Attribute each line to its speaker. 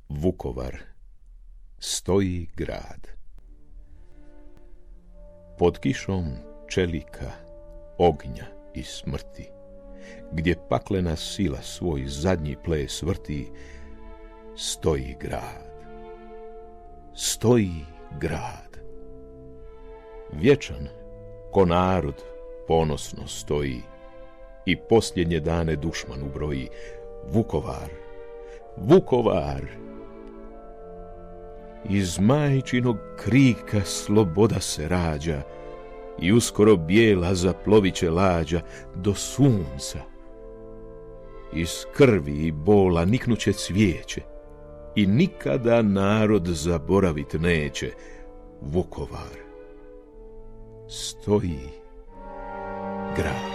Speaker 1: Vukovar, stoji grad. Pod kišom čelika, ognja i smrti, gdje paklena sila svoj zadnji ples vrti, stoji grad. Stoji grad. Vječan, ko narod, ponosno stoji i posljednje dane dušmanu broji. Vukovar, Vukovar! Iz majčinog krika sloboda se rađa i uskoro bijela zaplovit će lađa do sunca. Iz krvi i bola niknuće cvijeće i nikada narod zaboravit neće. Vukovar, stoji grad.